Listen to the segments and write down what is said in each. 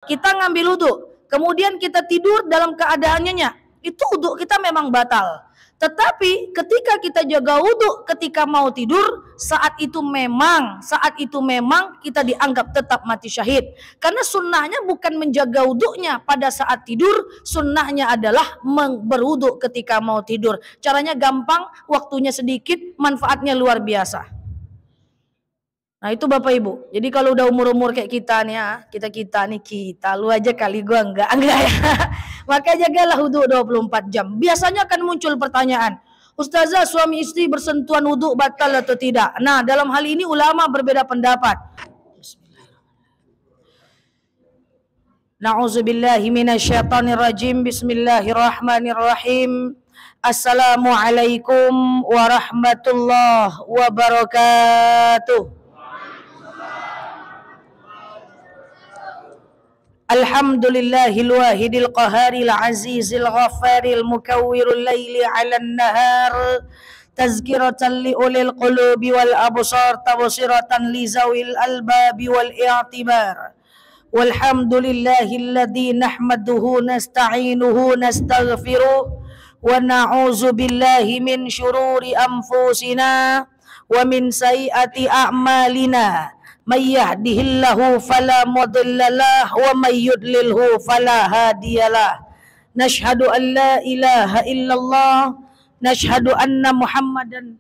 Kita ngambil wudhu, kemudian kita tidur dalam keadaannya nyenyak, itu wudhu kita memang batal. Tetapi ketika kita jaga wudhu ketika mau tidur, saat itu memang kita dianggap tetap mati syahid. Karena sunnahnya bukan menjaga wudhunya pada saat tidur, sunnahnya adalah berwudhu ketika mau tidur. Caranya gampang, waktunya sedikit, manfaatnya luar biasa. Nah itu Bapak Ibu. Jadi kalau udah umur-umur kayak kita nih ya, kita lu aja kali, gua enggak ya. Maka jagalah wudhu 24 jam. Biasanya akan muncul pertanyaan, Ustazah, suami istri bersentuhan wudhu batal atau tidak? Nah, dalam hal ini ulama berbeda pendapat. Na'udzubillahi minasyaitonirrajim. Bismillahirrahmanirrahim. Assalamualaikum warahmatullahi wabarakatuh. Alhamdulillahil wahidil qaharil azizil ghafaril mukawwirul laili 'alan nahar tazkiratan li ulil qulubi wal absar tawsiratan li zawil albabi wal i'tibar. Walhamdulillahilladzi nahmaduhu nasta'inuhu nastaghfiruh wa na'udzu billahi min syururi anfusina wa min sayyiati a'malina. May yahdihillahu fala mudhillalah wa may yudlilhu fala hadiyalah. Nashhadu an la ilaha illallah, nashhadu anna Muhammadan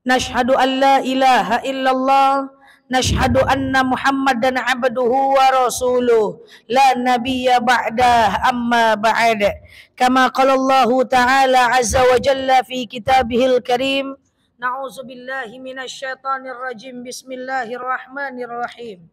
nashhadu an la ilaha illallah, nashhadu anna Muhammadan abduhu wa rasuluh, la nabiyya ba'dah amma ba'd. Kama qala Allah ta'ala azza wa jalla fi kitabihil karim. Na'udzubillahi minasyaitonir rajim. Bismillahirrahmanirrahim.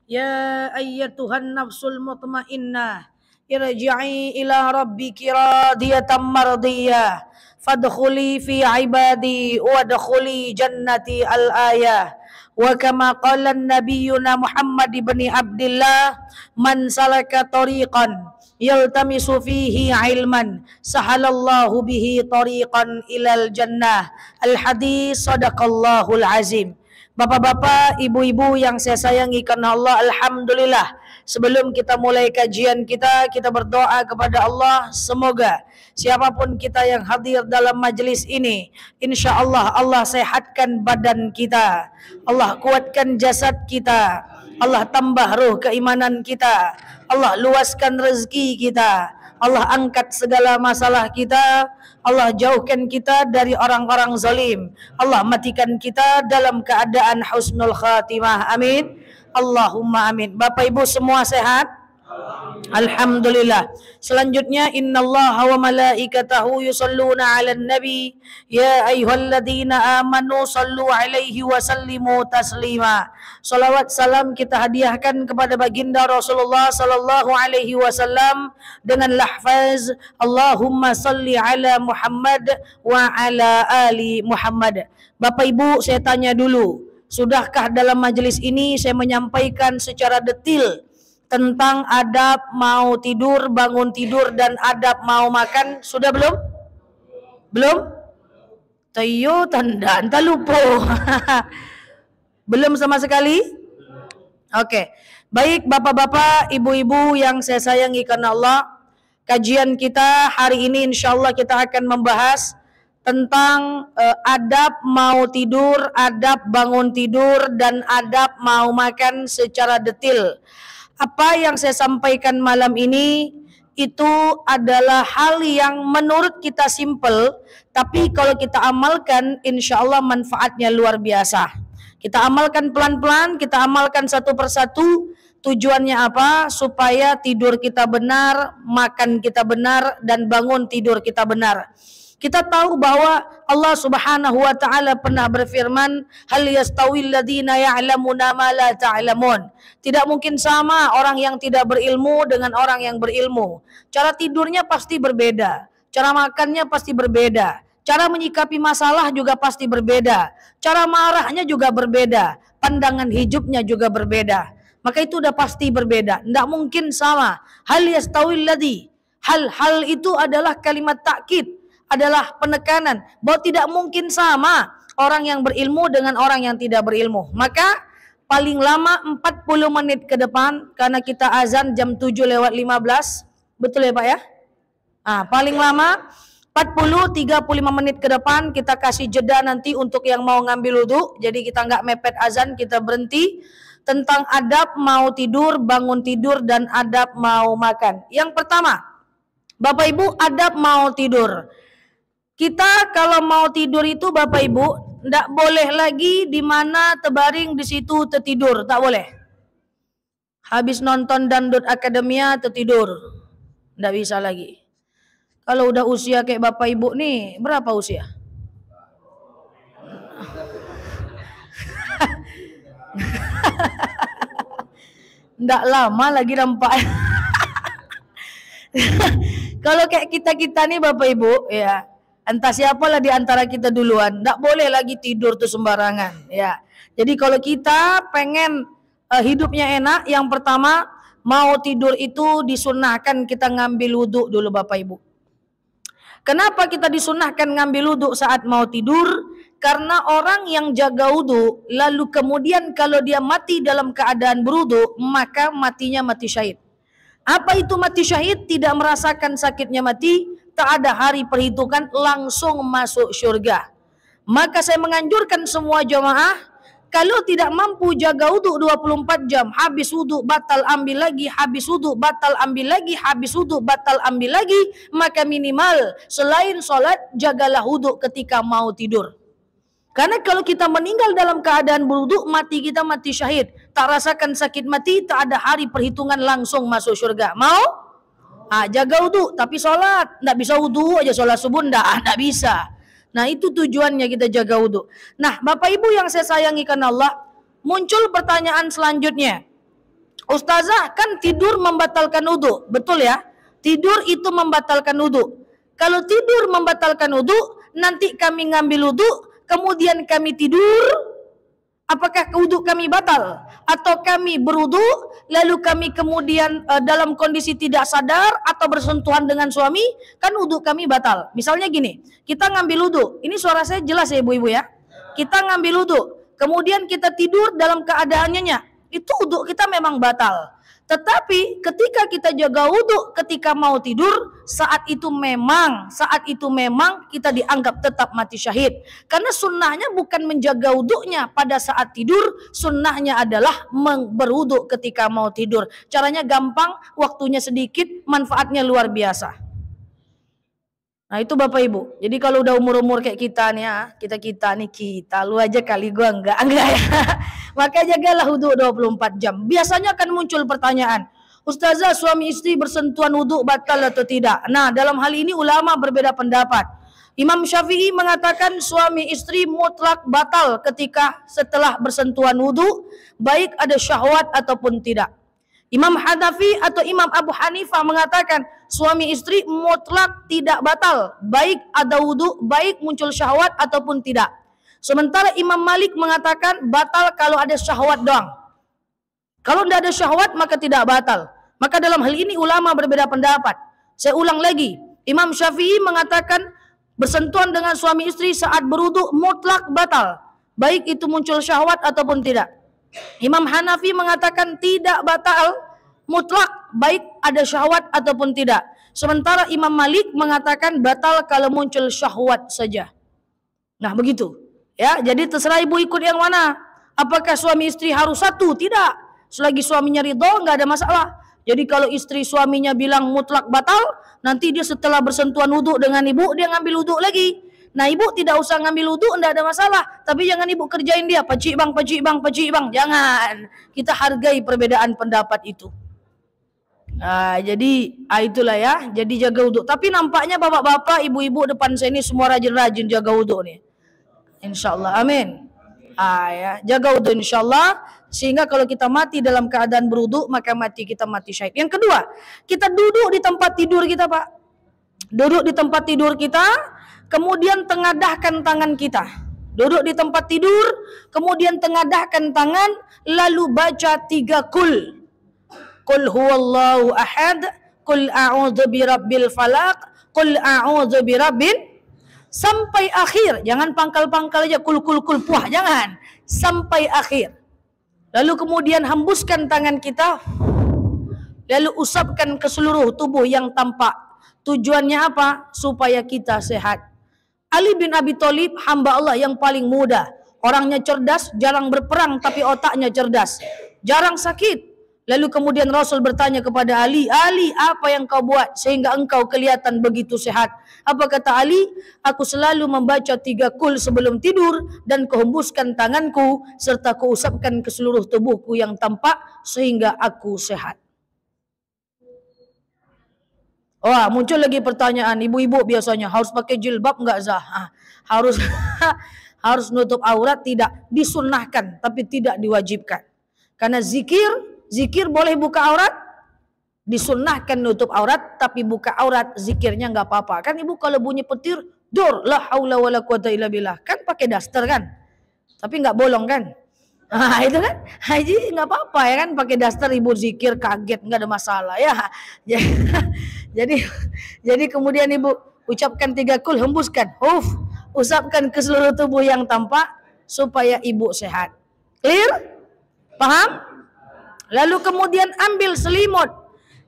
Ya ayyatuhan nafsul mutmainnah, irji'i ila rabbiki radiyatan mardiyah, fadkhuli fi ibadi wadkhuli jannati al-ayah. Wa kama qala nabiyyuna Muhammad ibn Abdullah, man salaka tariqan yaltamisu fihi ilman sahalallahu bihi tariqan ilal jannah. Al-hadis, sadaqallahul azim. Bapak-bapak, ibu-ibu yang saya sayangi karena Allah, alhamdulillah, sebelum kita mulai kajian kita berdoa kepada Allah, semoga siapapun kita yang hadir dalam majelis ini, insya Allah Allah sehatkan badan kita, Allah kuatkan jasad kita, Allah tambah ruh keimanan kita, Allah luaskan rezeki kita, Allah angkat segala masalah kita, Allah jauhkan kita dari orang-orang zalim, Allah matikan kita dalam keadaan husnul khatimah. Amin, Allahumma amin. Bapak Ibu semua sehat? Alhamdulillah. Selanjutnya, innallaha wa malaikatahu yusalluna 'alan nabi ya ayyuhalladzina amanu sallu 'alaihi wa sallimu taslima. Salawat salam kita hadiahkan kepada baginda Rasulullah sallallahu alaihi wasallam dengan lafaz Allahumma salli ala Muhammad wa ala ali Muhammad. Bapak Ibu, saya tanya dulu, sudahkah dalam majelis ini saya menyampaikan secara detail tentang adab mau tidur, bangun tidur, dan adab mau makan? Sudah belum? Belum? Tayo tanda, anta lupa. Belum sama sekali? Oke. Baik bapak-bapak, ibu-ibu yang saya sayangi karena Allah, kajian kita hari ini insya Allah kita akan membahas tentang adab mau tidur, adab bangun tidur, dan adab mau makan secara detail. Apa yang saya sampaikan malam ini itu adalah hal yang menurut kita simple, tapi kalau kita amalkan insya Allah manfaatnya luar biasa. Kita amalkan pelan-pelan, kita amalkan satu persatu. Tujuannya apa? Supaya tidur kita benar, makan kita benar, dan bangun tidur kita benar. Kita tahu bahwa Allah Subhanahu wa taala pernah berfirman, hal yastawil ladzina ya'lamuna ma la ta'lamun. Tidak mungkin sama orang yang tidak berilmu dengan orang yang berilmu. Cara tidurnya pasti berbeda, cara makannya pasti berbeda, cara menyikapi masalah juga pasti berbeda, cara marahnya juga berbeda, pandangan hidupnya juga berbeda. Maka itu udah pasti berbeda, tidak mungkin sama. Hal yastawil ladzi, hal itu adalah kalimat takkid, adalah penekanan bahwa tidak mungkin sama orang yang berilmu dengan orang yang tidak berilmu. Maka paling lama 40 menit ke depan karena kita azan jam 7:15. Betul ya Pak ya? Paling lama 40-35 menit ke depan, kita kasih jeda nanti untuk yang mau ngambil wudhu. Jadi kita nggak mepet azan, kita berhenti. Tentang adab mau tidur, bangun tidur, dan adab mau makan. Yang pertama, Bapak Ibu, adab mau tidur. Kita kalau mau tidur itu Bapak Ibu, nggak boleh lagi di mana terbaring di situ tertidur, tak boleh. Habis nonton Dangdut Akademia tertidur, nggak bisa lagi. Kalau udah usia kayak Bapak Ibu nih, berapa usia? Nggak lama lagi nampak. Kalau kayak kita-kita nih Bapak Ibu, ya, entah siapalah di antara kita duluan, nggak boleh lagi tidur tuh sembarangan, ya. Jadi kalau kita pengen hidupnya enak, yang pertama mau tidur itu disunahkan kita ngambil wudhu dulu Bapak Ibu. Kenapa kita disunahkan ngambil wudhu saat mau tidur? Karena orang yang jaga wudhu, lalu kemudian kalau dia mati dalam keadaan berwudhu, maka matinya mati syahid. Apa itu mati syahid? Tidak merasakan sakitnya mati, tak ada hari perhitungan, langsung masuk syurga. Maka saya menganjurkan semua jamaah, kalau tidak mampu jaga wudhu 24 jam, habis wudhu batal ambil lagi, habis wudhu batal ambil lagi, habis wudhu batal ambil lagi, maka minimal selain sholat, jagalah wudhu ketika mau tidur. Karena kalau kita meninggal dalam keadaan berwudhu, mati kita mati syahid. Tak rasakan sakit mati, tak ada hari perhitungan, langsung masuk surga. Mau? Jaga wudhu, tapi sholat. Nggak bisa wudhu aja sholat subuh, nggak bisa. Nah itu tujuannya kita jaga wudhu. Nah Bapak Ibu yang saya sayangi karena Allah, muncul pertanyaan selanjutnya. Ustazah, kan tidur membatalkan wudhu, betul ya? Tidur itu membatalkan wudhu. Kalau tidur membatalkan wudhu, nanti kami ngambil wudhu, kemudian kami tidur, apakah wudhu kami batal? Atau kami berwudhu, lalu kami kemudian dalam kondisi tidak sadar atau bersentuhan dengan suami, kan wudhu kami batal. Misalnya gini, kita ngambil wudhu, ini suara saya jelas ya ibu-ibu ya. Kita ngambil wudhu, kemudian kita tidur dalam keadaan nyenyak, itu wudhu kita memang batal. Tetapi ketika kita jaga wudhu ketika mau tidur, saat itu memang kita dianggap tetap mati syahid. Karena sunnahnya bukan menjaga wudhunya pada saat tidur, sunnahnya adalah berwudhu ketika mau tidur. Caranya gampang, waktunya sedikit, manfaatnya luar biasa. Nah itu Bapak Ibu. Jadi kalau udah umur-umur kayak kita nih ya, kita lu aja kali, gua enggak ya. Maka jagalah wudhu 24 jam. Biasanya akan muncul pertanyaan, Ustazah, suami istri bersentuhan wudhu batal atau tidak? Nah dalam hal ini ulama berbeda pendapat. Imam Syafi'i mengatakan suami istri mutlak batal ketika setelah bersentuhan wudhu, baik ada syahwat ataupun tidak. Imam Hanafi atau Imam Abu Hanifah mengatakan suami istri mutlak tidak batal, baik ada wudhu, baik muncul syahwat ataupun tidak. Sementara Imam Malik mengatakan batal kalau ada syahwat doang. Kalau tidak ada syahwat maka tidak batal. Maka dalam hal ini ulama berbeda pendapat. Saya ulang lagi, Imam Syafi'i mengatakan bersentuhan dengan suami istri saat berwudhu mutlak batal, baik itu muncul syahwat ataupun tidak. Imam Hanafi mengatakan tidak batal mutlak, baik ada syahwat ataupun tidak. Sementara Imam Malik mengatakan batal kalau muncul syahwat saja. Nah begitu ya, jadi terserah ibu ikut yang mana. Apakah suami istri harus satu? Tidak, selagi suaminya ridho nggak ada masalah. Jadi kalau istri suaminya bilang mutlak batal, nanti dia setelah bersentuhan wudhu dengan ibu, dia ngambil wudhu lagi. Nah ibu tidak usah ngambil wudhu, tidak ada masalah. Tapi jangan ibu kerjain dia, pacik bang. Jangan. Kita hargai perbedaan pendapat itu. Nah, jadi itulah ya. Jadi jaga wudhu. Tapi nampaknya bapak-bapak, ibu-ibu depan saya ini semua rajin-rajin jaga wudhu nih. Insya Allah, amin. Ya, jaga wudhu insya Allah. Sehingga kalau kita mati dalam keadaan berwudhu, maka kita mati syahid. Yang kedua, kita duduk di tempat tidur kita Pak. Duduk di tempat tidur kita, kemudian tengadahkan tangan kita. Duduk di tempat tidur, kemudian tengadahkan tangan, lalu baca 3 kul. Qul huwallahu ahad, qul a'udzu birabbil falaq, qul a'udzu birabbin, sampai akhir. Jangan pangkal-pangkal aja kul puah, jangan. Sampai akhir. Lalu kemudian hembuskan tangan kita, lalu usapkan ke seluruh tubuh yang tampak. Tujuannya apa? Supaya kita sehat. Ali bin Abi Thalib hamba Allah yang paling muda. Orangnya cerdas, jarang berperang tapi otaknya cerdas. Jarang sakit. Lalu kemudian Rasul bertanya kepada Ali, Ali, apa yang kau buat sehingga engkau kelihatan begitu sehat? Apa kata Ali? Aku selalu membaca 3 kul sebelum tidur dan kuhembuskan tanganku serta kuusapkan ke seluruh tubuhku yang tampak sehingga aku sehat. Wah, muncul lagi pertanyaan, ibu-ibu biasanya harus pakai jilbab enggak Zah? Harus harus nutup aurat, tidak disunnahkan tapi tidak diwajibkan. Karena zikir boleh buka aurat, disunnahkan nutup aurat tapi buka aurat zikirnya enggak apa-apa. Kan ibu kalau bunyi petir, dur la haula wala quwata illa billah, kan pakai daster kan? Tapi enggak bolong kan? Itu kan haji nggak apa-apa ya kan, pakai daster ibu zikir kaget nggak ada masalah ya. Jadi kemudian ibu ucapkan 3 kul, hembuskan, usapkan ke seluruh tubuh yang tampak supaya ibu sehat. Clear? Paham? Lalu kemudian ambil selimut,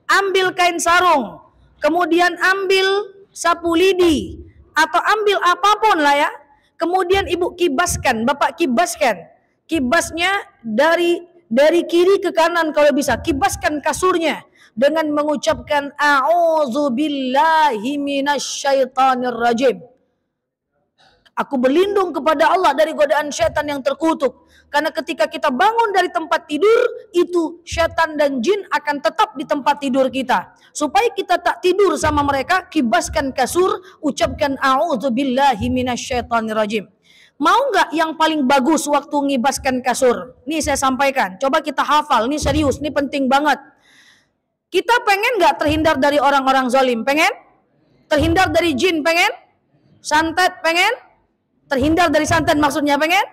ambil kain sarung, kemudian ambil sapu lidi atau ambil apapun lah ya. Kemudian ibu kibaskan, bapak kibaskan. Kibasnya dari kiri ke kanan kalau bisa. Kibaskan kasurnya dengan mengucapkan a'udzubillahi minasyaitonir rajim. Aku berlindung kepada Allah dari godaan syaitan yang terkutuk. Karena ketika kita bangun dari tempat tidur, itu syaitan dan jin akan tetap di tempat tidur kita. Supaya kita tak tidur sama mereka, kibaskan kasur, ucapkan a'udzubillahi minasyaitonir rajim. Mau nggak yang paling bagus waktu ngibaskan kasur? Nih saya sampaikan, coba kita hafal, nih serius, nih penting banget. Kita pengen nggak terhindar dari orang-orang zalim? Pengen? Terhindar dari jin? Pengen? Santet? Pengen? Terhindar dari santet maksudnya pengen?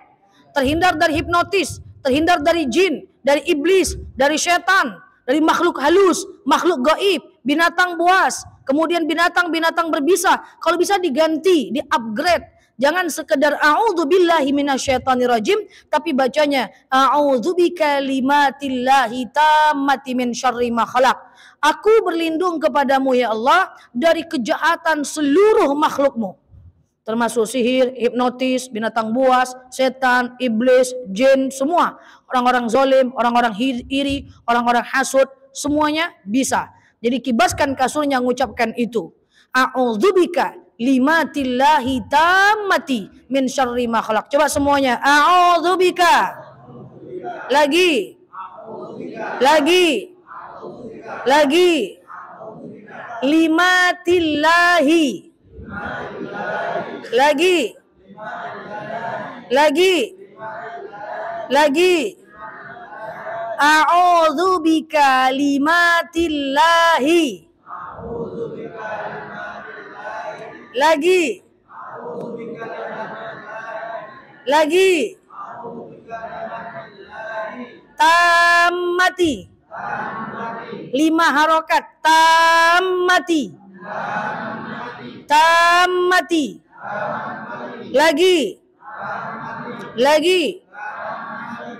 Terhindar dari hipnotis, terhindar dari jin, dari iblis, dari setan, dari makhluk halus, makhluk gaib, binatang buas, kemudian binatang-binatang berbisa. Kalau bisa diganti, di-upgrade. Jangan sekedar a'udzubillahi minasyaitonirrajim, tapi bacanya a'udzubikalimatillahi tammati min syarri ma khalaq. Aku berlindung kepadamu ya Allah dari kejahatan seluruh makhlukmu. Termasuk sihir, hipnotis, binatang buas, setan, iblis, jin, semua. Orang-orang zalim, orang-orang iri, orang-orang hasud, semuanya bisa. Jadi kibaskan kasurnya mengucapkan itu. A'udzubika limatillahi tammati min syarri ma khalaq. Coba semuanya. A'udzubika. Lagi. Limatillahi. Lagi. A'udzubika limatillahi. Lagi. Tammati. 5 harokat. Tammati. Lagi.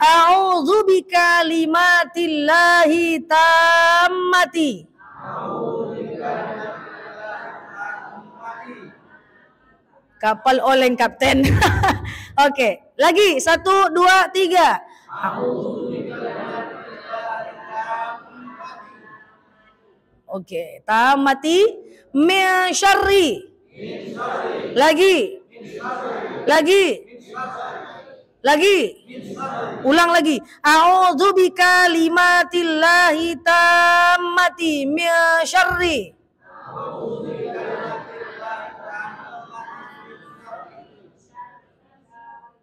A'udzubika limatillahi tammati. Kapal oleng kapten. Oke, lagi 1, 2, 3. Oke, tammati min syarri. Lagi. Ulang lagi. A'udzubika limatillahi tammati min syarri.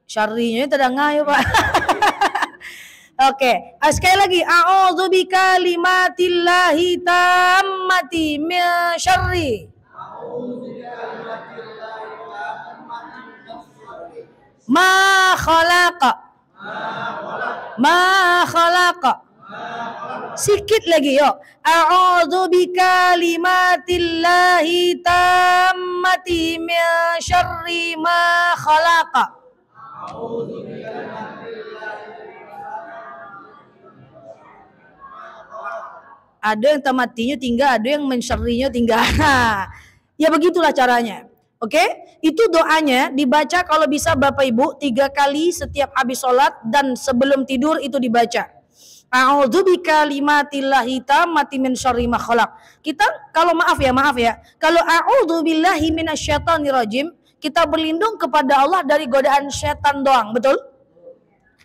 Syarrinya tidak ngayo Pak. Oke, sekali lagi. A'udzubika limatillahi tammati min syarri ma khalaqa. Sikit lagi yuk. A'udzubika limatillahi tammati min syarri ma khalaqa. Ada yang tamatinya tinggal, ada yang mensyarrinya tinggal. Ya begitulah caranya. Oke, itu doanya dibaca kalau bisa Bapak Ibu 3 kali setiap habis sholat dan sebelum tidur itu dibaca. A'udzu bikalimatillahi tammati min syarri ma khalaq. Kita kalau maaf ya, kalau a'udzu billahi minasyaitonirrajim, kita berlindung kepada Allah dari godaan setan doang, betul?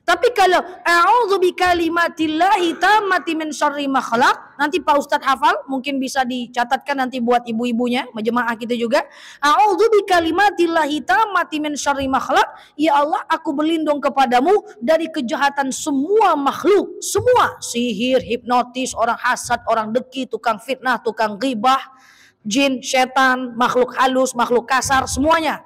Tapi kalau a'udzu bikalimatillahi tammati min syarri ma khalaq, nanti Pak Ustadz hafal, mungkin bisa dicatatkan nanti buat ibu-ibunya, jemaah kita juga. A'udzu bikalimatillahi tammati min syarri ma khalaq, ya Allah, aku berlindung kepadamu dari kejahatan semua makhluk, semua sihir, hipnotis, orang hasad, orang deki, tukang fitnah, tukang ghibah, jin, setan, makhluk halus, makhluk kasar, semuanya.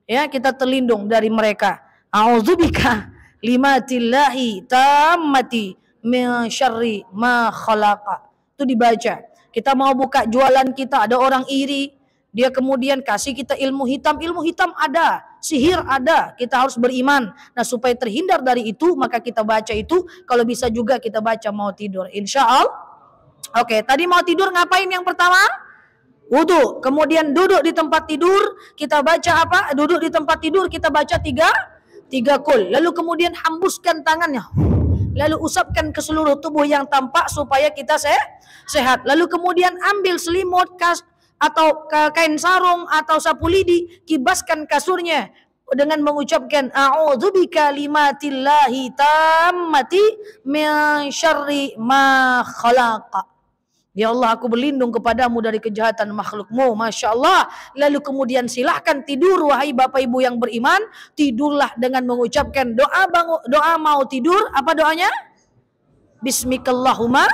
Ya, kita terlindung dari mereka. A'udzubika limatillahi tammati min syarri ma khalaqa. Itu dibaca. Kita mau buka jualan kita, ada orang iri, dia kemudian kasih kita ilmu hitam ada, sihir ada, kita harus beriman. Nah, supaya terhindar dari itu, maka kita baca itu, kalau bisa juga kita baca mau tidur, insya Allah. Oke, tadi mau tidur ngapain yang pertama? Wudu, kemudian duduk di tempat tidur, kita baca apa? Duduk di tempat tidur, kita baca tiga kul. Lalu kemudian hembuskan tangannya. Lalu usapkan ke seluruh tubuh yang tampak supaya kita sehat. Lalu kemudian ambil selimut atau kain sarung atau sapu lidi, kibaskan kasurnya dengan mengucapkan a'udzubika limatillahi tammati min syarri ma khalaqa. Ya Allah, aku berlindung kepadamu dari kejahatan makhlukmu. Masya Allah. Lalu kemudian silahkan tidur, wahai Bapak Ibu yang beriman. Tidurlah dengan mengucapkan doa mau tidur. Apa doanya? Bismikallahumma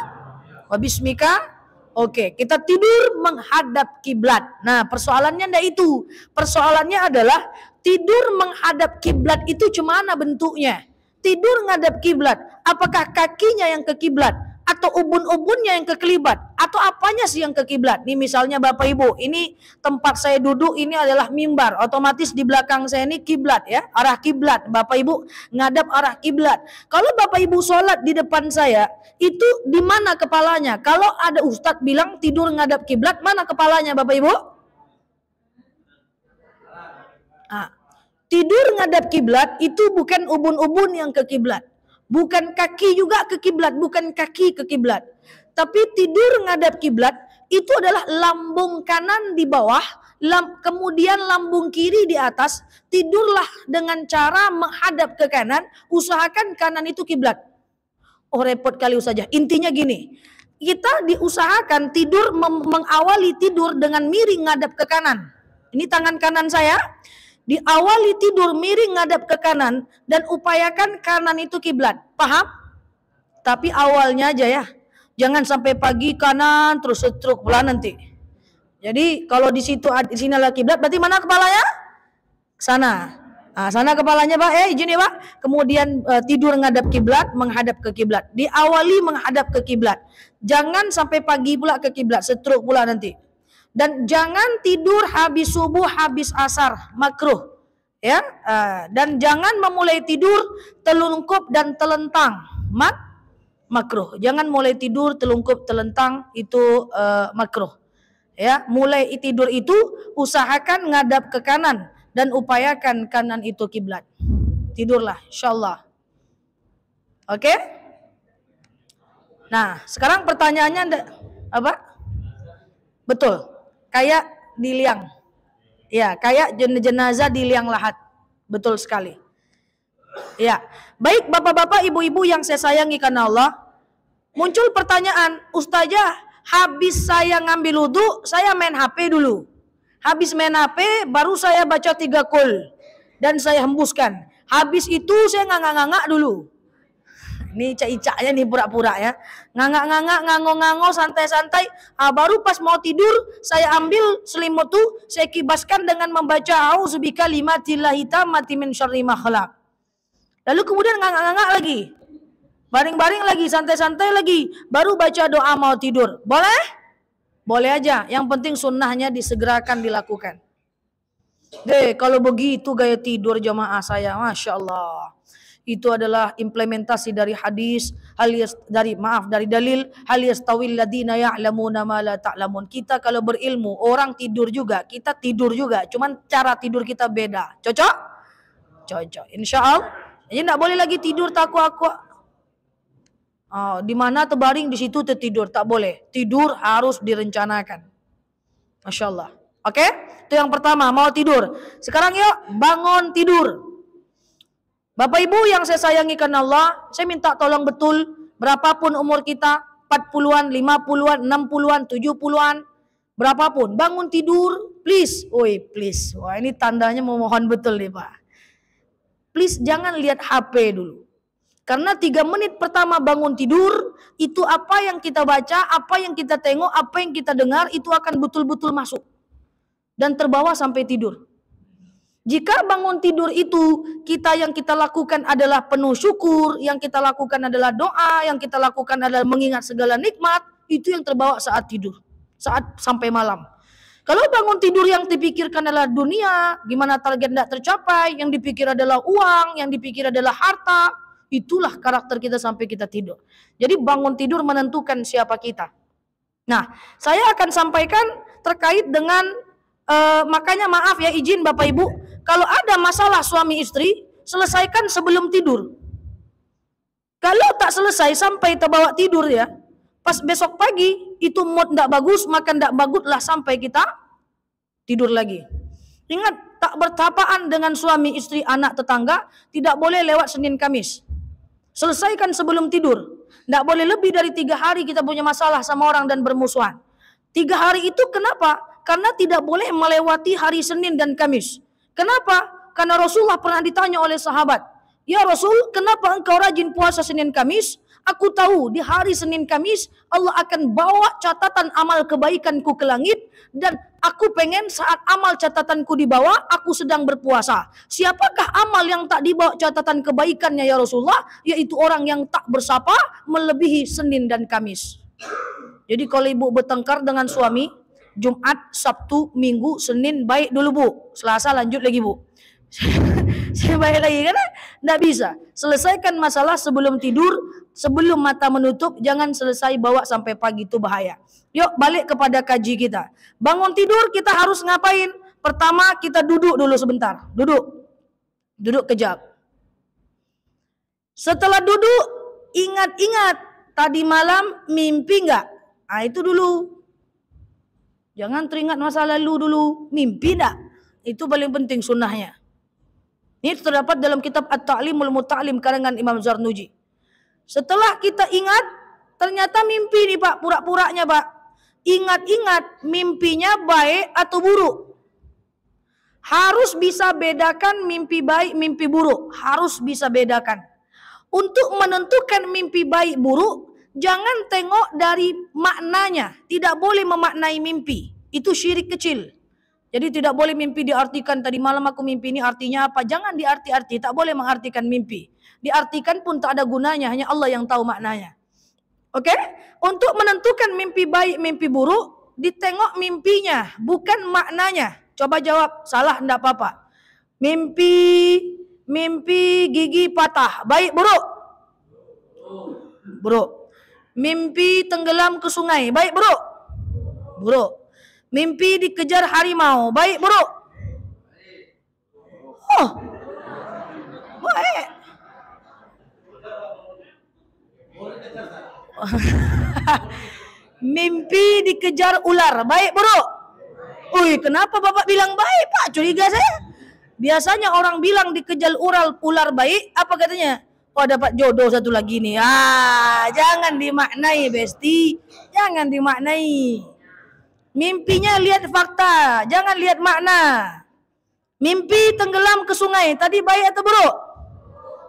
wa bismika. Oke, kita tidur menghadap kiblat. Nah, persoalannya enggak itu. Persoalannya adalah tidur menghadap kiblat itu cemana bentuknya? Tidur ngadap kiblat. Apakah kakinya yang ke kiblat? Atau ubun-ubunnya yang ke kiblat, atau apanya sih yang ke kiblat? Nih misalnya Bapak Ibu, ini tempat saya duduk ini adalah mimbar, otomatis di belakang saya ini kiblat ya, arah kiblat. Bapak Ibu ngadap arah kiblat. Kalau Bapak Ibu sholat di depan saya, itu di mana kepalanya? Kalau ada ustadz bilang tidur ngadap kiblat, mana kepalanya Bapak Ibu? Tidur ngadap kiblat itu bukan ubun-ubun yang ke kiblat. Bukan kaki juga ke kiblat, bukan kaki ke kiblat. Tapi tidur ngadap kiblat itu adalah lambung kanan di bawah, kemudian lambung kiri di atas. Tidurlah dengan cara menghadap ke kanan, usahakan kanan itu kiblat. Oh, repot kali saja. Intinya gini, kita diusahakan tidur mengawali tidur dengan miring ngadap ke kanan. Ini tangan kanan saya. Diawali tidur miring ngadap ke kanan dan upayakan kanan itu kiblat. Paham? Tapi awalnya aja ya. Jangan sampai pagi kanan terus setruk pula nanti. Jadi kalau di situ di sini adalah kiblat, berarti mana kepalanya? Sana. Nah, sana kepalanya, Pak. Izin ya, Pak. Kemudian tidur ngadap kiblat, menghadap ke kiblat. Diawali menghadap ke kiblat. Jangan sampai pagi pula ke kiblat, setruk pula nanti. Dan jangan tidur habis subuh, habis asar, makruh. Ya, dan jangan memulai tidur telungkup dan telentang, makruh. Jangan mulai tidur telungkup telentang, itu makruh. Ya, mulai tidur itu usahakan ngadap ke kanan dan upayakan kanan itu kiblat. Tidurlah, insyaallah. Oke? Nah, sekarang pertanyaannya apa? Betul. Kayak di liang. Ya, kayak jenazah di liang lahat. Betul sekali. Ya. Baik Bapak-bapak, Ibu-ibu yang saya sayangi karena Allah. Muncul pertanyaan, Ustazah, habis saya ngambil wudu, saya main HP dulu. Habis main HP, baru saya baca 3 kul. Dan saya hembuskan. Habis itu saya ngangak-ngangak dulu. Ini cak-caknya nih pura-pura ya. Ngangak-ngangak, ngango-ngango, santai-santai. Baru pas mau tidur, saya ambil selimut tuh, saya kibaskan dengan membaca a'udzubika limatillahi tammati min syarri ma khalaq. Lalu kemudian ngangak-ngangak lagi. Baring-baring lagi, santai-santai lagi. Baru baca doa mau tidur. Boleh? Boleh aja. Yang penting sunnahnya disegerakan dilakukan. Kalau begitu gaya tidur jamaah saya, Masya Allah. Itu adalah implementasi dari hadis, dari dalil, hal yastawil ladina ya'lamuna ma la ta'lamun. Kita kalau berilmu, orang tidur juga, kita tidur juga, cuman cara tidur kita beda. Cocok? Cocok. Insyaallah. Jadi enggak boleh lagi tidur takwa. Di mana terbaring di situ tertidur, tak boleh. Tidur harus direncanakan. Masya Allah. Oke? Itu yang pertama, mau tidur. Sekarang yuk bangun tidur. Bapak Ibu yang saya sayangi karena Allah, saya minta tolong betul, berapapun umur kita, 40-an, 50-an, 60-an, 70-an, berapapun, bangun tidur, please. Please. Wah, ini tandanya memohon betul nih Pak. Please jangan lihat HP dulu. Karena 3 menit pertama bangun tidur, itu apa yang kita baca, apa yang kita tengok, apa yang kita dengar, itu akan betul-betul masuk. Dan terbawa sampai tidur. Jika bangun tidur itu yang kita lakukan adalah penuh syukur, yang kita lakukan adalah doa, yang kita lakukan adalah mengingat segala nikmat, itu yang terbawa saat tidur, saat sampai malam. Kalau bangun tidur yang dipikirkan adalah dunia, gimana target tidak tercapai, yang dipikir adalah uang, yang dipikir adalah harta, itulah karakter kita sampai kita tidur. Jadi bangun tidur menentukan siapa kita. Nah, saya akan sampaikan terkait dengan makanya maaf ya, izin Bapak Ibu, kalau ada masalah suami istri, selesaikan sebelum tidur. Kalau tak selesai sampai terbawa tidur ya, pas besok pagi itu mood tidak bagus, makan tidak baguslah sampai kita tidur lagi. Ingat, tak bertapaan dengan suami istri, anak, tetangga, tidak boleh lewat Senin Kamis. Selesaikan sebelum tidur. Tidak boleh lebih dari 3 hari kita punya masalah sama orang dan bermusuhan. 3 hari itu kenapa? Karena tidak boleh melewati hari Senin dan Kamis. Kenapa? Karena Rasulullah pernah ditanya oleh sahabat, "Ya Rasul, kenapa engkau rajin puasa Senin Kamis? Aku tahu di hari Senin Kamis Allah akan bawa catatan amal kebaikanku ke langit, dan aku pengen saat amal catatanku dibawa, aku sedang berpuasa. Siapakah amal yang tak dibawa catatan kebaikannya ya Rasulullah? Yaitu orang yang tak bersapa melebihi Senin dan Kamis." Jadi kalau ibu bertengkar dengan suami, Jumat, Sabtu, Minggu, Senin baik dulu Bu, Selasa lanjut lagi Bu. Saya baik lagi karena tidak bisa. Selesaikan masalah sebelum tidur, sebelum mata menutup, jangan selesai bawa sampai pagi, itu bahaya. Yuk balik kepada kaji kita. Bangun tidur kita harus ngapain? Pertama kita duduk dulu sebentar. Duduk kejap. Setelah duduk, ingat-ingat tadi malam mimpi enggak? Itu dulu. Jangan teringat masa lalu dulu. Mimpi enggak? Itu paling penting sunnahnya. Ini terdapat dalam kitab At-Ta'limul Muta'lim karangan Imam Zarnuji. Setelah kita ingat, ternyata mimpi nih Pak, pura-puranya Pak. Ingat-ingat mimpinya baik atau buruk. Harus bisa bedakan mimpi baik, mimpi buruk. Harus bisa bedakan. Untuk menentukan mimpi baik buruk, jangan tengok dari maknanya. Tidak boleh memaknai mimpi. Itu syirik kecil. Jadi tidak boleh mimpi diartikan tadi malam aku mimpi ini artinya apa. Jangan diarti-arti. Tak boleh mengartikan mimpi. Diartikan pun tak ada gunanya. Hanya Allah yang tahu maknanya. Oke? Untuk menentukan mimpi baik, mimpi buruk, ditengok mimpinya, bukan maknanya. Coba jawab. Salah enggak apa-apa. Mimpi gigi patah. Baik buruk? Buruk. Mimpi tenggelam ke sungai. Baik buruk? Buruk. Mimpi dikejar harimau. Baik buruk? Oh, baik. Mimpi dikejar ular. Baik buruk? Kenapa Bapak bilang baik Pak? Curiga saya. Biasanya orang bilang dikejar ular baik. Apa katanya? Dapat jodoh satu lagi nih. Jangan dimaknai Besti. Jangan dimaknai. Mimpinya lihat fakta, jangan lihat makna. Mimpi tenggelam ke sungai, tadi baik atau buruk?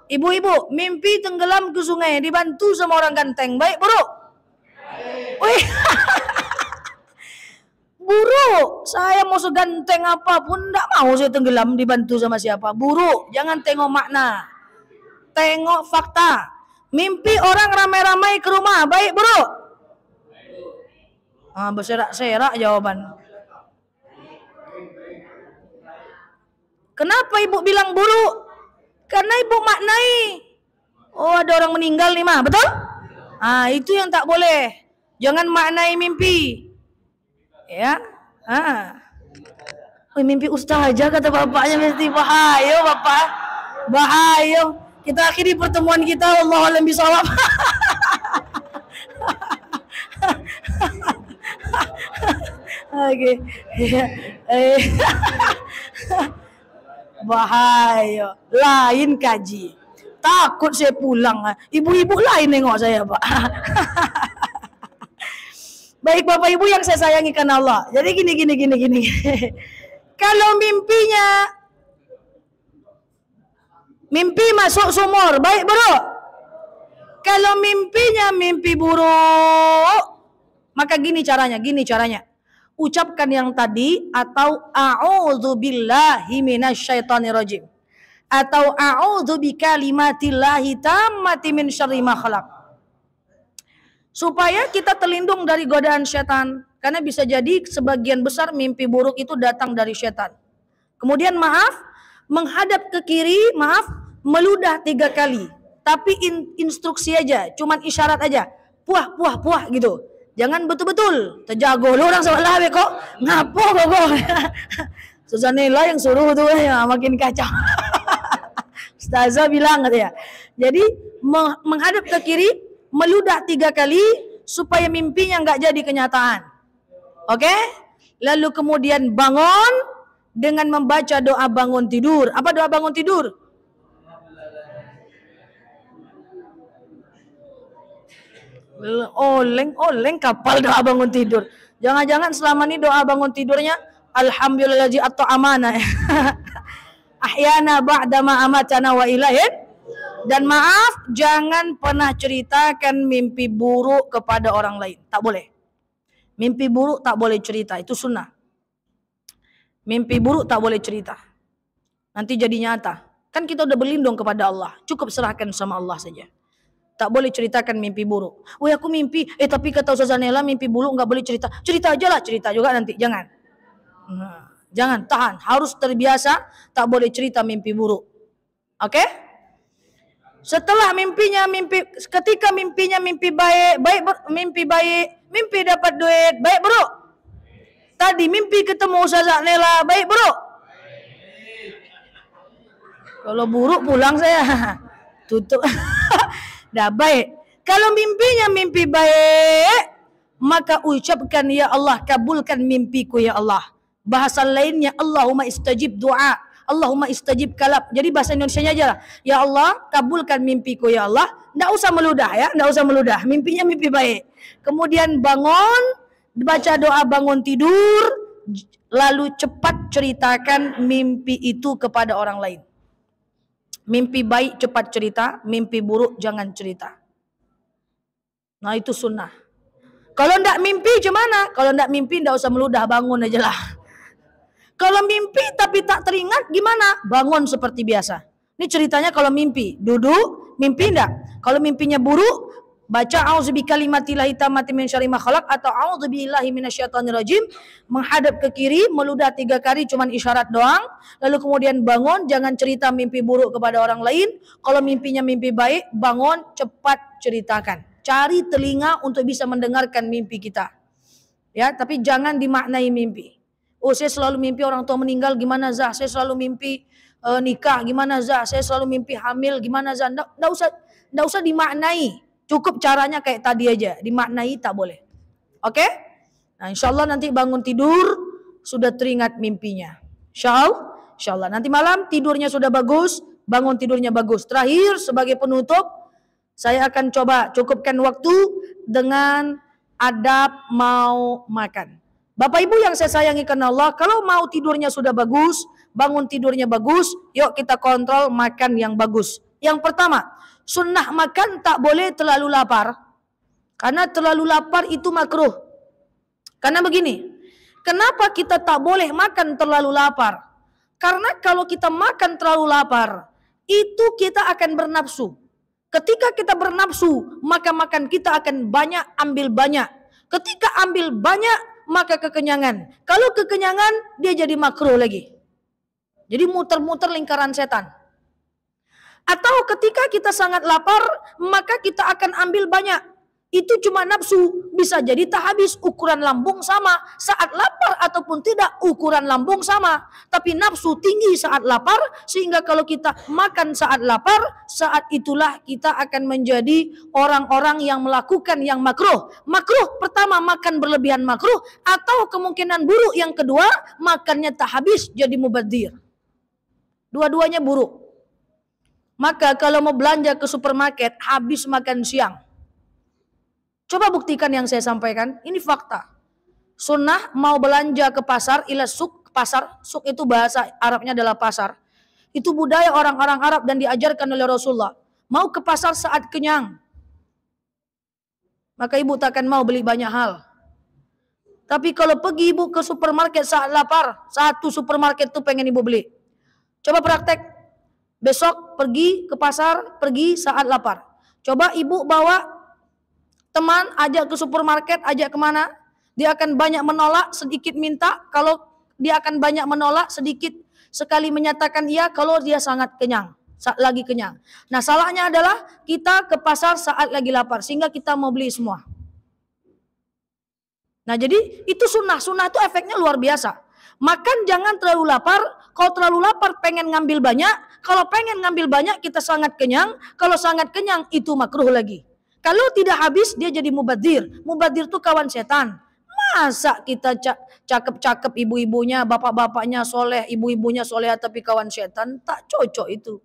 Ibu-ibu, mimpi tenggelam ke sungai, dibantu sama orang ganteng, baik buruk? Wih, buruk. Saya mau seganteng apapun, tidak mau saya tenggelam dibantu sama siapa. Buruk, jangan tengok makna. Tengok fakta. Mimpi orang ramai-ramai ke rumah, baik buruk? Berserak-serak jawaban. Kenapa ibu bilang buruk? Karena ibu maknai. Oh, ada orang meninggal nih mah, betul? Ah, itu yang tak boleh. Jangan maknai mimpi. Ya. Ah. Oh, mimpi ustaz aja kata bapaknya, mesti bahaya bapak. Bahaya. Kita akhiri pertemuan kita, wallahu a'lam bishawab. Oke. Bahaya. Lain kaji. Takut saya pulang. Ibu-ibu lain nengok saya, Pak. Baik Bapak Ibu yang saya sayangi karena Allah. Jadi gini. Kalau mimpi masuk sumur, baik bro. Kalau mimpinya mimpi buruk, maka gini caranya. Ucapkan yang tadi atau a'udzubillahi minasyaitonirrajim atau a'udzu bikalimatillahi tammati min syarri ma khalaq. Supaya kita terlindung dari godaan setan, karena bisa jadi sebagian besar mimpi buruk itu datang dari setan. Kemudian menghadap ke kiri, meludah 3 kali. Tapi instruksi aja, cuman isyarat aja. Puah gitu. Jangan betul-betul terjago lu orang sebelah kok ngapo kok. Susanela yang suruh tuh ya makin kacau. Ustazah bilang katanya. Jadi menghadap ke kiri, meludah 3 kali supaya mimpinya nggak jadi kenyataan. Oke? Lalu kemudian bangun dengan membaca doa bangun tidur. Apa doa bangun tidur? Oleng kapal doa bangun tidur. Jangan-jangan selama ini doa bangun tidurnya alhamdulillahi atau amanah. Ahyana ba'dama amatana wa ilahin. Dan maaf, jangan pernah ceritakan mimpi buruk kepada orang lain. Tak boleh. Mimpi buruk tak boleh cerita, itu sunnah. Mimpi buruk tak boleh cerita. Nanti jadi nyata. Kan kita udah berlindung kepada Allah. Cukup serahkan sama Allah saja. Tak boleh ceritakan mimpi buruk. Wah aku mimpi, tapi kata Ustazah Nela mimpi buruk nggak boleh cerita. Cerita aja lah, cerita juga nanti. Jangan. Jangan, tahan. Harus terbiasa, tak boleh cerita mimpi buruk. Oke? Setelah ketika mimpinya mimpi baik, mimpi dapat duit, baik bro. Tadi mimpi ketemu Ustazah Nela, baik bro. Kalau buruk pulang saya. Tutup. Dah baik. Kalau mimpinya mimpi baik, maka ucapkan ya Allah, kabulkan mimpiku ya Allah. Bahasa lainnya Allahumma istajib doa, Allahumma istajib kalab. Jadi bahasa Indonesianya aja lah. Ya Allah, kabulkan mimpiku ya Allah. Nggak usah meludah ya, nggak usah meludah. Mimpinya mimpi baik. Kemudian bangun, baca doa bangun tidur, lalu cepat ceritakan mimpi itu kepada orang lain. Mimpi baik cepat cerita, mimpi buruk jangan cerita. Nah itu sunnah. Kalau ndak mimpi gimana? Kalau ndak mimpi ndak usah meludah, bangun aja lah. Kalau mimpi tapi tak teringat gimana? Bangun seperti biasa. Ini ceritanya kalau mimpi, duduk, mimpi ndak? Kalau mimpinya buruk, baca a'udzubikalimatillahi tammati min syarri ma khalaq atau a'udzubillahi minasyaitonirrajim, menghadap ke kiri, meludah 3 kali cuman isyarat doang, lalu kemudian bangun, jangan cerita mimpi buruk kepada orang lain. Kalau mimpinya mimpi baik, bangun, cepat ceritakan. Cari telinga untuk bisa mendengarkan mimpi kita. Ya, tapi jangan dimaknai mimpi. Oh, saya selalu mimpi orang tua meninggal, gimana Zah? Saya selalu mimpi nikah, gimana Zah? Saya selalu mimpi hamil, gimana Zah? Nggak usah dimaknai. Cukup caranya kayak tadi aja, dimaknai tak boleh. Oke? Nah, insyaallah nanti bangun tidur sudah teringat mimpinya. Insyaallah nanti malam tidurnya sudah bagus, bangun tidurnya bagus. Terakhir sebagai penutup, saya akan coba cukupkan waktu dengan adab mau makan. Bapak Ibu yang saya sayangi karena Allah, kalau mau tidurnya sudah bagus, bangun tidurnya bagus, yuk kita kontrol makan yang bagus. Yang pertama, sunnah makan tak boleh terlalu lapar. Karena terlalu lapar itu makruh. Karena begini, kenapa kita tak boleh makan terlalu lapar? Karena kalau kita makan terlalu lapar, itu kita akan bernafsu. Ketika kita bernafsu, maka makan kita akan banyak, ambil banyak. Ketika ambil banyak, maka kekenyangan. Kalau kekenyangan, dia jadi makruh lagi. Jadi muter-muter lingkaran setan. Atau ketika kita sangat lapar, maka kita akan ambil banyak. Itu cuma nafsu, bisa jadi tak habis. Ukuran lambung sama, saat lapar ataupun tidak ukuran lambung sama. Tapi nafsu tinggi saat lapar, sehingga kalau kita makan saat lapar, saat itulah kita akan menjadi orang-orang yang melakukan yang makruh. Makruh pertama, makan berlebihan makruh. Atau kemungkinan buruk yang kedua, makannya tak habis jadi mubadzir. Dua-duanya buruk. Maka kalau mau belanja ke supermarket, habis makan siang. Coba buktikan yang saya sampaikan, ini fakta. Sunnah mau belanja ke pasar, ila suk, pasar, suk itu bahasa Arabnya adalah pasar. Itu budaya orang-orang Arab dan diajarkan oleh Rasulullah. Mau ke pasar saat kenyang, maka ibu takkan mau beli banyak hal. Tapi kalau pergi ibu ke supermarket saat lapar, satu supermarket itu pengen ibu beli. Coba praktek, besok pergi ke pasar, pergi saat lapar. Coba ibu bawa teman, ajak ke supermarket, ajak kemana, dia akan banyak menolak, sedikit minta. Kalau dia akan banyak menolak, sedikit sekali menyatakan iya kalau dia sangat kenyang, saat lagi kenyang. Nah, salahnya adalah kita ke pasar saat lagi lapar, sehingga kita mau beli semua. Nah, jadi itu sunnah. Sunnah itu efeknya luar biasa. Makan jangan terlalu lapar. Kalau terlalu lapar pengen ngambil banyak. Kalau pengen ngambil banyak kita sangat kenyang. Kalau sangat kenyang itu makruh lagi. Kalau tidak habis dia jadi mubadzir. Mubadzir itu kawan setan. Masa kita cakep-cakep ibu-ibunya, bapak-bapaknya soleh, ibu-ibunya soleh tapi kawan setan? Tak cocok itu.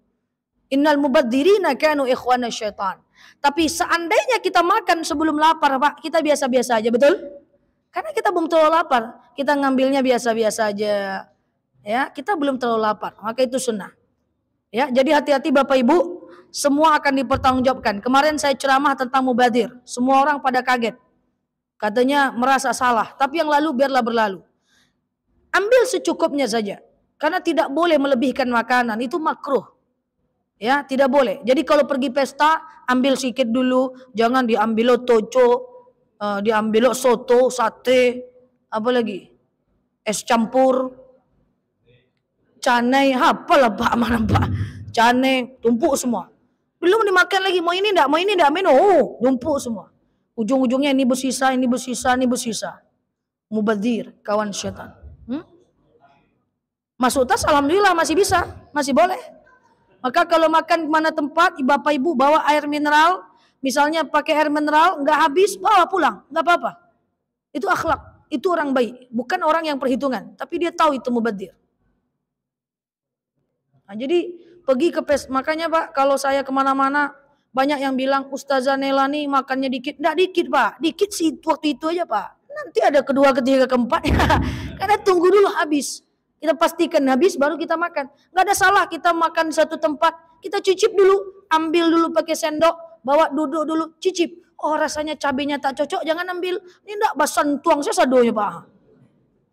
Innal mubadzirina kanu ikhwana syaitan. Tapi seandainya kita makan sebelum lapar, Pak, kita biasa-biasa aja, betul? Karena kita belum terlalu lapar, kita ngambilnya biasa-biasa aja. Ya, kita belum terlalu lapar, maka itu sunnah. Ya, jadi hati-hati Bapak Ibu, semua akan dipertanggungjawabkan. Kemarin saya ceramah tentang mubadzir, semua orang pada kaget. Katanya merasa salah, tapi yang lalu biarlah berlalu. Ambil secukupnya saja, karena tidak boleh melebihkan makanan, itu makruh. Ya, tidak boleh. Jadi kalau pergi pesta, ambil sedikit dulu, jangan diambil toco, diambil soto, sate, apa lagi? Es campur, canai, apalah Pak, mana Pak? Canai, tumpuk semua. Belum dimakan lagi, mau ini enggak, oh, tumpuk semua. Ujung-ujungnya ini bersisa, ini bersisa, ini bersisa. Mubadzir, kawan syaitan. Masuk tas, alhamdulillah masih bisa, masih boleh. Maka kalau makan mana tempat, Bapak Ibu bawa air mineral, misalnya pakai air mineral, nggak habis, bawa pulang, nggak apa-apa. Itu akhlak, itu orang baik, bukan orang yang perhitungan, tapi dia tahu itu mubadzir. Nah, jadi pergi ke makanya Pak, kalau saya kemana-mana banyak yang bilang Ustazah Nela nih makannya dikit, nggak dikit Pak, dikit sih waktu itu aja Pak. Nanti ada kedua, ketiga, keempat, karena tunggu dulu habis. Kita pastikan habis baru kita makan. Nggak ada salah kita makan satu tempat, kita cicip dulu, ambil dulu pakai sendok, bawa duduk dulu, cicip. Oh rasanya cabenya tak cocok, jangan ambil. Ini enggak basan tuang saya sadonya Pak.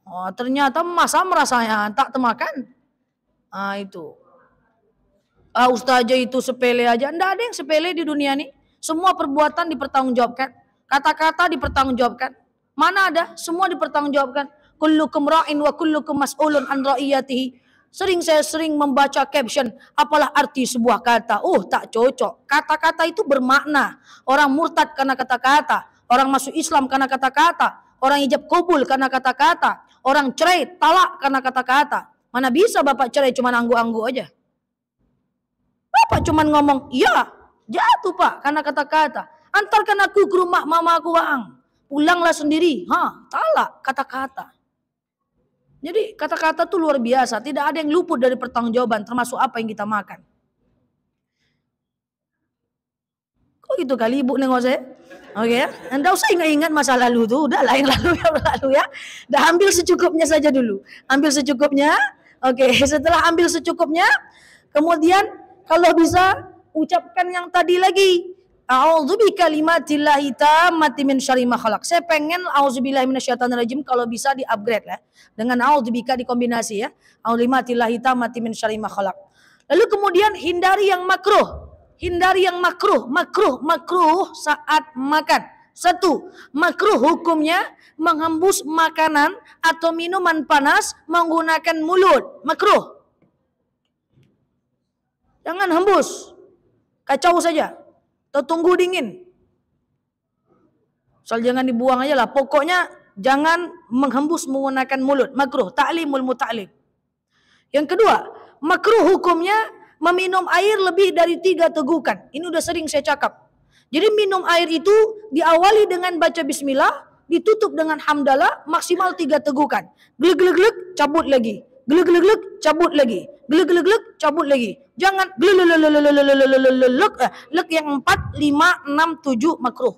Oh ternyata masam rasanya tak temakan. Ah itu. Ustazah itu sepele aja. Enggak ada yang sepele di dunia ini. Semua perbuatan dipertanggungjawabkan. Kata-kata dipertanggungjawabkan. Mana ada? Semua dipertanggungjawabkan. Kullukum ra'in wa kullukum mas'ulun an ra'iyatihi. Saya sering membaca caption, apalah arti sebuah kata? Oh, tak cocok. Kata-kata itu bermakna. Orang murtad karena kata-kata. Orang masuk Islam karena kata-kata. Orang ijab kabul karena kata-kata. Orang cerai, talak karena kata-kata. Mana bisa Bapak cerai cuma anggu-anggu aja? Bapak cuma ngomong, iya, jatuh Pak, karena kata-kata. Antarkan aku ke rumah mama aku Waang. Pulanglah sendiri. Talak, kata-kata. Jadi kata-kata itu luar biasa. Tidak ada yang luput dari pertanggungjawaban, termasuk apa yang kita makan. Kok gitu kali ibu nengok saya? Oke ya. Anda usah ingat-ingat masa lalu tuh. Udahlah yang lalu ya berlalu ya. Dah ambil secukupnya saja dulu. Ambil secukupnya. Oke, setelah ambil secukupnya, kemudian kalau bisa ucapkan yang tadi lagi. A'udzu bikalimatillahi tammati min syarri ma khalaq. Saya pengen auzubillahi minasyaitonirrajim kalau bisa di-upgrade lah. Dengan a'udzubika dikombinasi ya. A'udzu bikalimatillahi tammati min syarri ma khalaq. Lalu kemudian hindari yang makruh. Hindari yang makruh. Makruh saat makan. 1. Makruh hukumnya menghembus makanan atau minuman panas menggunakan mulut. Makruh. Jangan hembus. Kacau saja. Atau tunggu dingin. Soal jangan dibuang aja lah. Pokoknya jangan menghembus menggunakan mulut. Makruh. Ta'limul muta'lim. Yang kedua, makruh hukumnya meminum air lebih dari 3 tegukan. Ini udah sering saya cakap. Jadi minum air itu diawali dengan baca bismillah, ditutup dengan hamdalah, maksimal 3 tegukan. Glek-glek-glek, cabut lagi. Glek-glek-glek, cabut lagi. Glek-glek-glek, cabut lagi. Jangan glek yang 4, 5, 6, 7 makruh.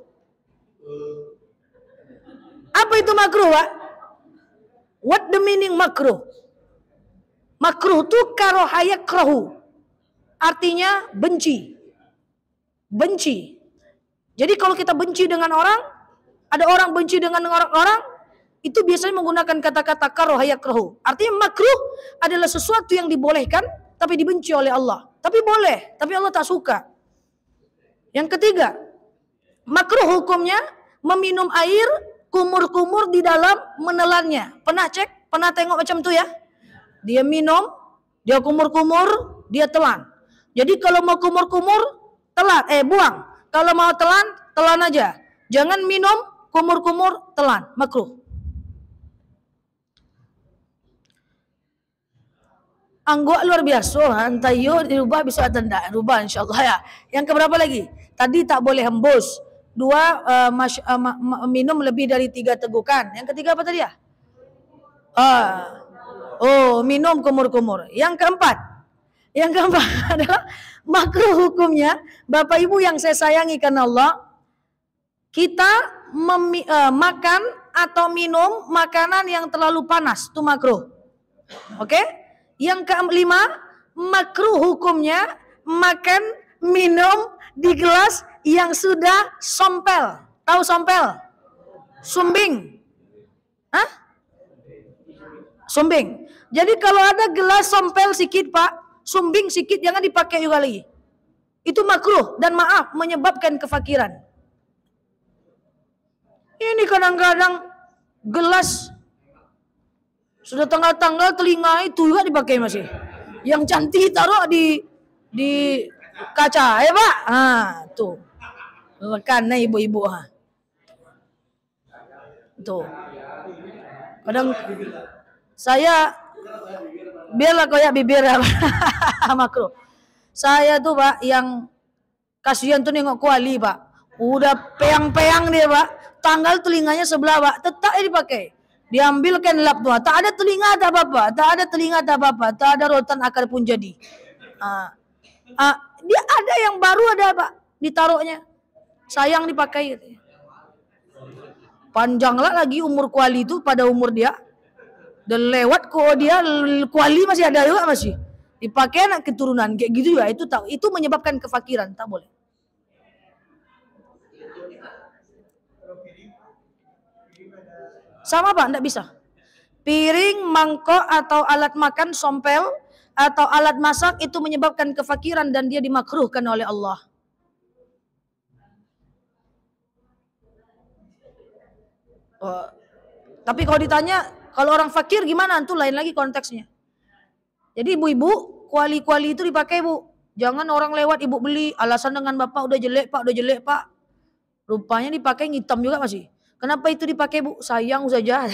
Apa itu makruh, Pak? What the meaning makruh? Makruh itu karohayakrahu. Artinya benci. Benci. Jadi kalau kita benci dengan orang, ada orang benci dengan orang, itu biasanya menggunakan kata-kata karohayakrahu. Artinya makruh adalah sesuatu yang dibolehkan, tapi dibenci oleh Allah. Tapi boleh, tapi Allah tak suka. Yang ketiga, makruh hukumnya meminum air kumur-kumur di dalam menelannya. Pernah cek? Pernah tengok macam tu ya? Dia minum, dia kumur-kumur, dia telan. Jadi kalau mau kumur-kumur, buang. Kalau mau telan, telan aja. Jangan minum, kumur-kumur, telan. Makruh. Anggok luar biasa. Antayo dirubah bisa atau tidak? Rubah insyaAllah ya. Yang keberapa lagi? Tadi tak boleh hembus. 2, minum lebih dari 3 tegukan. Yang ketiga apa tadi ya? Minum kumur-kumur. Yang keempat adalah makruh hukumnya, Bapak Ibu yang saya sayangi karena Allah, kita makan atau minum makanan yang terlalu panas, itu makruh. Oke? Yang kelima, makruh hukumnya makan, minum di gelas yang sudah sompel. Tahu sompel? Sumbing. Hah? Sumbing. Jadi kalau ada gelas sompel sikit, Pak, sumbing sikit, jangan dipakai juga lagi. Itu makruh dan maaf menyebabkan kefakiran. Ini kadang-kadang gelas sudah tanggal-tanggal telinga itu juga dipakai masih. Yang cantik taruh di kaca, ya Pak. Tuh. Lekan ibu-ibu. Tuh. Kadang saya biarlah koyak bibir makruh. Saya tuh Pak yang kasihan tuh nengok kuali Pak. Udah peyang-peyang dia Pak. Tanggal telinganya sebelah Pak. Tetap dipakai. Diambilkan lap tuh. Tak ada telinga tak apa-apa. Tak ada telinga tak apa-apa. Tak ada rotan akar pun jadi. Dia ada yang baru ada Pak. Ditaruhnya. Sayang dipakai. Panjanglah lagi umur kuali itu pada umur dia. Dan lewat kok dia kuali masih ada juga masih. Dipakai anak keturunan kayak gitu ya. Itu menyebabkan kefakiran. Tak boleh. Sama Pak, enggak bisa. Piring, mangkok atau alat makan, sompel atau alat masak itu menyebabkan kefakiran dan dia dimakruhkan oleh Allah. Tapi kalau ditanya, kalau orang fakir gimana? Itu lain lagi konteksnya. Jadi ibu-ibu, kuali-kuali itu dipakai Bu. Jangan orang lewat ibu beli, alasan dengan bapak udah jelek Pak. Rupanya dipakai hitam juga masih. Kenapa itu dipakai Bu? Sayang saja.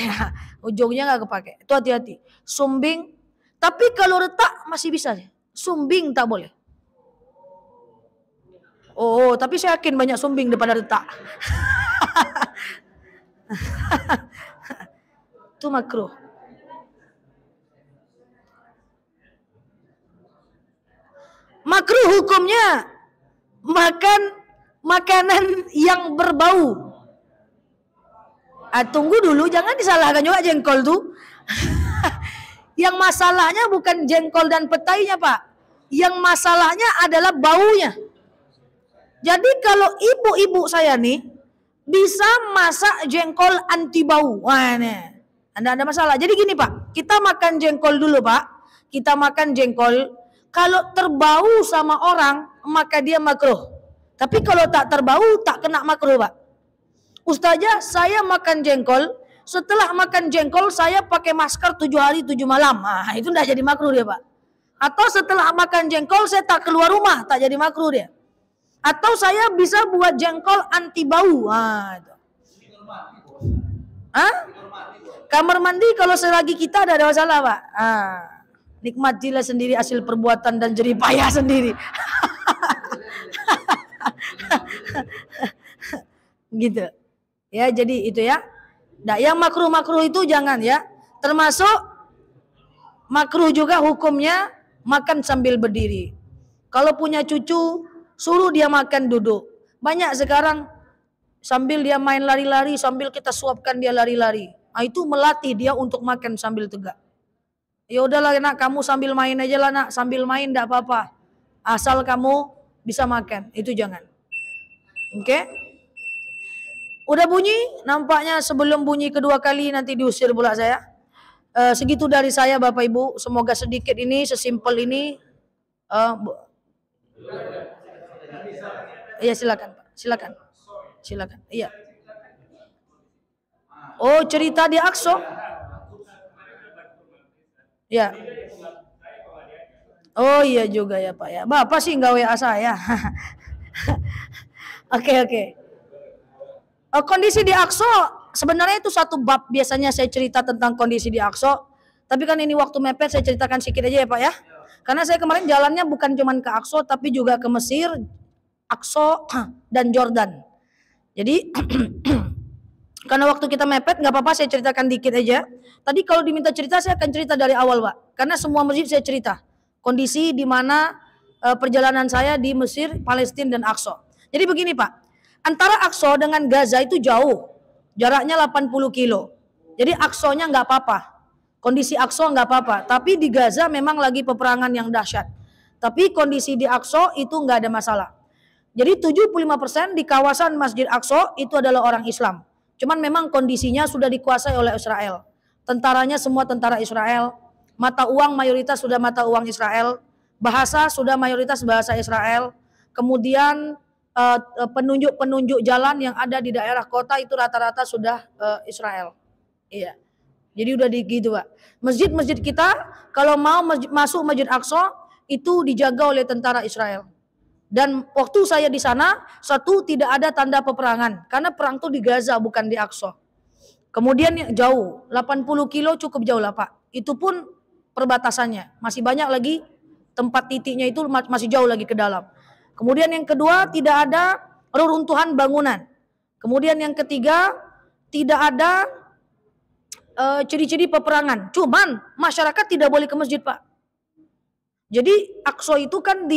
Ujungnya nggak kepake. Itu hati-hati. Sumbing. Tapi kalau retak masih bisa. Sumbing tak boleh. Tapi saya yakin banyak sumbing daripada retak. Itu makruh. Makruh hukumnya makan makanan yang berbau. Tunggu dulu, jangan disalahkan juga jengkol tuh. Yang masalahnya bukan jengkol dan petainya Pak. Yang masalahnya adalah baunya. Jadi kalau ibu-ibu saya nih bisa masak jengkol anti bau. Wah nih, Anda ada masalah. Jadi gini Pak, kita makan jengkol dulu Pak. Kita makan jengkol. Kalau terbau sama orang maka dia makruh. Tapi kalau tak terbau tak kena makruh Pak. Ustazah, saya makan jengkol. Setelah makan jengkol, saya pakai masker 7 hari 7 malam. Itu enggak jadi makruh dia Pak. Atau setelah makan jengkol saya tak keluar rumah, tak jadi makruh dia. Atau saya bisa buat jengkol anti bau. Itu. Kamar mandi kalau selagi kita ada masalah, Pak. Nikmatilah sendiri hasil perbuatan dan jerih payah sendiri. Gitu. Ya, jadi itu ya. Nah, yang makruh-makruh itu jangan ya. Termasuk makruh juga hukumnya makan sambil berdiri. Kalau punya cucu, suruh dia makan duduk. Banyak sekarang sambil dia main lari-lari, sambil kita suapkan dia lari-lari. Itu melatih dia untuk makan sambil tegak. Ya udahlah nak, kamu sambil main aja lah nak, sambil main enggak apa-apa. Asal kamu bisa makan, itu jangan. Oke? Udah bunyi, nampaknya sebelum bunyi kedua kali nanti diusir pula saya. Segitu dari saya Bapak Ibu, semoga sedikit ini, sesimpel ini. Iya silakan Pak, silakan. Iya. Oh, cerita di Aqsa. Ya. Oh iya juga ya Pak ya. Bapak sih nggak WA saya. Oke. Kondisi di Aqsa sebenarnya itu satu bab, biasanya saya cerita tentang kondisi di Aqsa. Tapi kan ini waktu mepet, saya ceritakan sedikit aja ya Pak ya. Karena saya kemarin jalannya bukan cuma ke Aqsa tapi juga ke Mesir, Aqsa dan Jordan. Jadi karena waktu kita mepet nggak apa-apa, saya ceritakan dikit aja. Tadi kalau diminta cerita saya akan cerita dari awal Pak. Karena semua masjid saya cerita. Kondisi di mana perjalanan saya di Mesir, Palestina dan Aqsa. Jadi begini Pak. Antara Aqsa dengan Gaza itu jauh. Jaraknya 80 kilo. Jadi Aqsanya nggak apa-apa. Kondisi Aqsa nggak apa-apa. Tapi di Gaza memang lagi peperangan yang dahsyat. Tapi kondisi di Aqsa itu nggak ada masalah. Jadi 75% di kawasan Masjid Aqsa itu adalah orang Islam. Cuman memang kondisinya sudah dikuasai oleh Israel. Tentaranya semua tentara Israel. Mata uang mayoritas sudah mata uang Israel. Bahasa sudah mayoritas bahasa Israel. Kemudian penunjuk-penunjuk jalan yang ada di daerah kota itu rata-rata sudah Israel. Iya. Jadi udah gitu Pak. Masjid-masjid kita kalau mau masuk Masjid Aqsa itu dijaga oleh tentara Israel. Dan waktu saya di sana, satu tidak ada tanda peperangan karena perang itu di Gaza bukan di Aqsa. Kemudian jauh, 80 kilo cukup jauh lah Pak. Itu pun perbatasannya, masih banyak lagi tempat titiknya itu masih jauh lagi ke dalam. Kemudian yang kedua, tidak ada reruntuhan bangunan. Kemudian yang ketiga, tidak ada ciri-ciri peperangan. Cuman masyarakat tidak boleh ke masjid Pak. Jadi Aqsa itu kan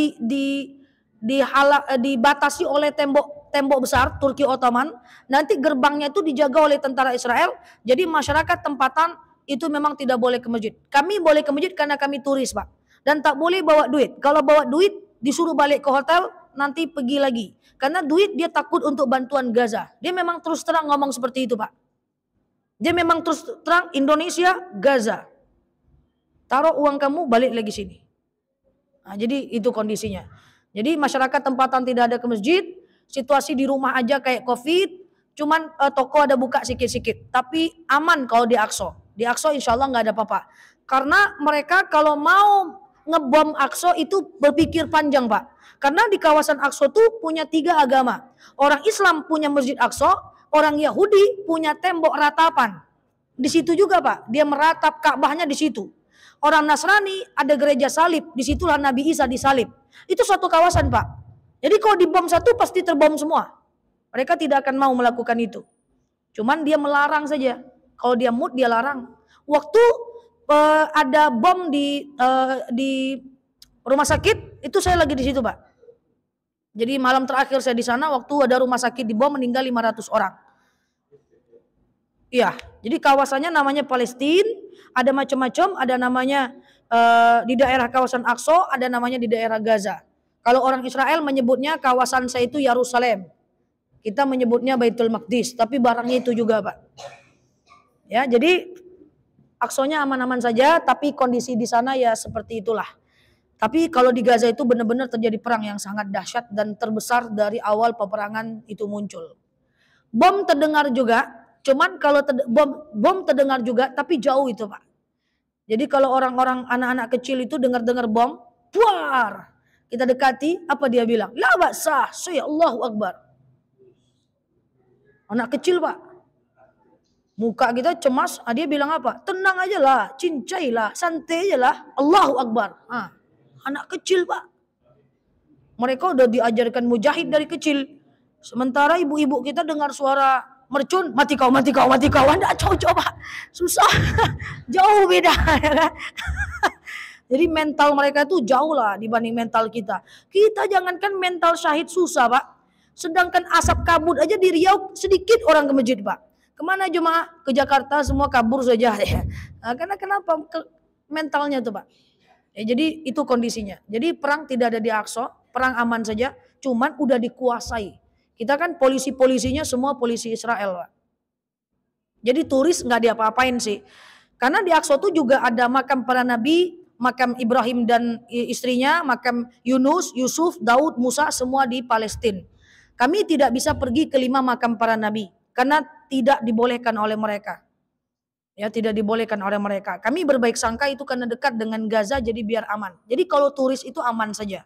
dibatasi oleh tembok besar Turki Ottoman. Nanti gerbangnya itu dijaga oleh tentara Israel. Jadi masyarakat tempatan itu memang tidak boleh ke masjid. Kami boleh ke masjid karena kami turis Pak. Dan tak boleh bawa duit. Kalau bawa duit disuruh balik ke hotel, nanti pergi lagi. Karena duit dia takut untuk bantuan Gaza. Dia memang terus terang ngomong seperti itu Pak. Dia memang terus terang Indonesia, Gaza. Taruh uang kamu balik lagi sini. Nah, jadi itu kondisinya. Jadi masyarakat tempatan tidak ada ke masjid, situasi di rumah aja kayak COVID, cuman toko ada buka sikit-sikit. Tapi aman kalau di Aqsa. Di Aqsa insya Allah nggak ada apa-apa. Karena mereka kalau mau ngebom Aqsa itu berpikir panjang Pak. Karena di kawasan Aqsa itu punya 3 agama. Orang Islam punya Masjid Aqsa, orang Yahudi punya tembok ratapan. Di situ juga Pak, dia meratap Ka'bahnya di situ. Orang Nasrani ada gereja salib, disitulah Nabi Isa disalib. Itu suatu kawasan Pak. Jadi kalau dibom satu pasti terbom semua. Mereka tidak akan mau melakukan itu. Cuman dia melarang saja. Kalau dia mood dia larang. Waktu ada bom di rumah sakit, itu saya lagi di situ Pak. Jadi malam terakhir saya di sana waktu ada rumah sakit dibom meninggal 500 orang. Iya, jadi kawasannya namanya Palestina, ada macam-macam, ada namanya di daerah kawasan Aqsa, ada namanya di daerah Gaza. Kalau orang Israel menyebutnya kawasan saya itu Yerusalem. Kita menyebutnya Baitul Maqdis, tapi barangnya itu juga Pak. Ya, jadi Aqsanya aman-aman saja, tapi kondisi di sana ya seperti itulah. Tapi kalau di Gaza itu benar-benar terjadi perang yang sangat dahsyat dan terbesar dari awal peperangan itu muncul. Bom terdengar juga, cuman kalau bom terdengar juga tapi jauh itu Pak. Jadi kalau orang-orang anak-anak kecil itu dengar-dengar bom, buar. Kita dekati, apa dia bilang? La ba'sah, saya Allahu Akbar. Anak kecil Pak. Muka kita cemas, dia bilang apa? Tenang aja lah, cincailah, santai aja lah, Allahu Akbar. Anak kecil Pak. Mereka udah diajarkan mujahid dari kecil. Sementara ibu-ibu kita dengar suara mercun, mati kau. Anda coba, susah, jauh beda. Jadi mental mereka itu jauh lah dibanding mental kita. Kita jangankan mental syahid susah Pak. Sedangkan asap kabut aja di Riau sedikit orang ke masjid Pak. Kemana jemaah? Ke Jakarta semua kabur saja. Karena kenapa? Mentalnya tuh Pak. Jadi itu kondisinya. Jadi perang tidak ada di Aqsa, perang aman saja. Cuman udah dikuasai. Kita kan polisi-polisinya semua polisi Israel Pak. Jadi turis nggak diapa-apain sih. Karena di Aqsa itu juga ada makam para nabi, makam Ibrahim dan istrinya, makam Yunus, Yusuf, Daud, Musa, semua di Palestina. Kami tidak bisa pergi ke 5 makam para nabi karena tidak dibolehkan oleh mereka. Ya, tidak dibolehkan oleh mereka. Kami berbaik sangka itu karena dekat dengan Gaza jadi biar aman. Jadi kalau turis itu aman saja.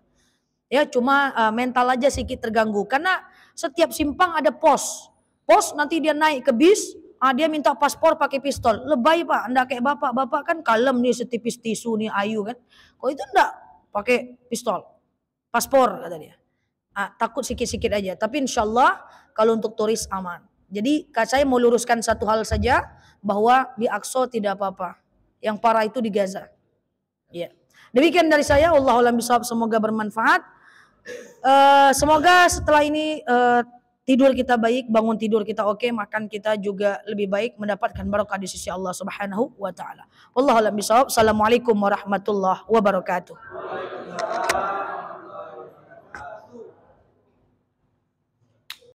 Ya, cuma mental aja sedikit terganggu karena setiap simpang ada pos. Pos nanti dia naik ke bis, dia minta paspor pakai pistol. Lebay Pak, Anda kayak bapak kan kalem nih setipis tisu nih ayu kan. Kok itu enggak pakai pistol. Paspor kata dia. Takut sikit-sikit aja. Tapi insya Allah kalau untuk turis aman. Jadi saya mau luruskan satu hal saja bahwa di Aqsa tidak apa-apa. Yang parah itu di Gaza. Ya. Demikian dari saya. Wallahu a'lam bishawab. Semoga bermanfaat. Semoga setelah ini tidur kita baik, bangun tidur kita oke, makan kita juga lebih baik, mendapatkan barokah di sisi Allah Subhanahu wa taala. Wallahu a'lam bishawab. Assalamualaikum warahmatullahi wabarakatuh.